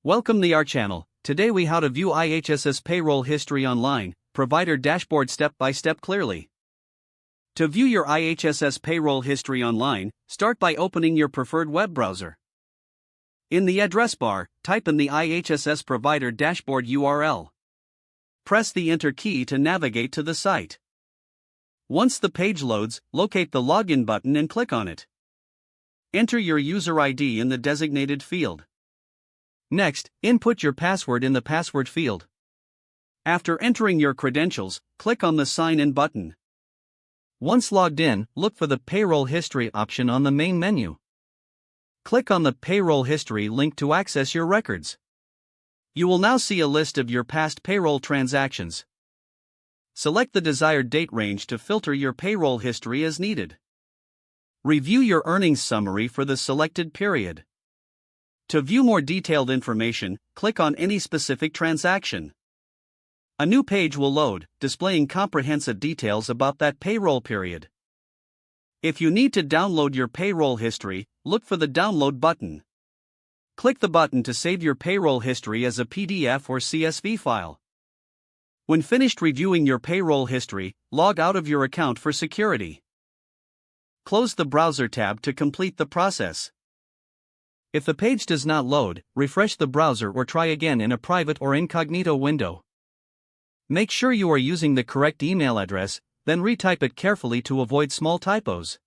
Welcome to our channel. Today we how to view IHSS payroll history online, provider dashboard step by step clearly. To view your IHSS payroll history online, start by opening your preferred web browser. In the address bar, type in the IHSS provider dashboard URL. Press the Enter key to navigate to the site. Once the page loads, locate the Login button and click on it. Enter your user ID in the designated field. Next, input your password in the password field. After entering your credentials, click on the Sign In button. Once logged in, look for the Payroll History option on the main menu. Click on the Payroll History link to access your records. You will now see a list of your past payroll transactions. Select the desired date range to filter your payroll history as needed. Review your earnings summary for the selected period. To view more detailed information, click on any specific transaction. A new page will load, displaying comprehensive details about that payroll period. If you need to download your payroll history, look for the Download button. Click the button to save your payroll history as a PDF or CSV file. When finished reviewing your payroll history, log out of your account for security. Close the browser tab to complete the process. If the page does not load, refresh the browser or try again in a private or incognito window. Make sure you are using the correct email address, then retype it carefully to avoid small typos.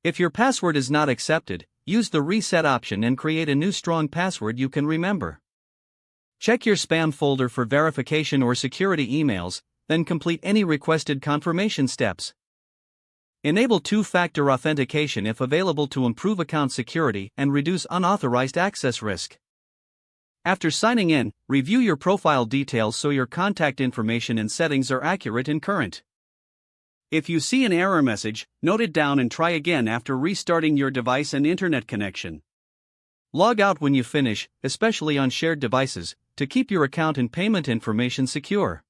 If your password is not accepted, use the Reset option and create a new strong password you can remember. Check your spam folder for verification or security emails, then complete any requested confirmation steps. Enable two-factor authentication if available to improve account security and reduce unauthorized access risk. After signing in, review your profile details so your contact information and settings are accurate and current. If you see an error message, note it down and try again after restarting your device and internet connection. Log out when you finish, especially on shared devices, to keep your account and payment information secure.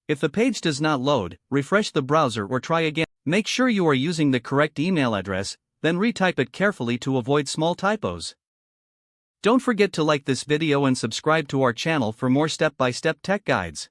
If the page does not load, refresh the browser or try again. Make sure you are using the correct email address, then retype it carefully to avoid small typos. Don't forget to like this video and subscribe to our channel for more step-by-step tech guides.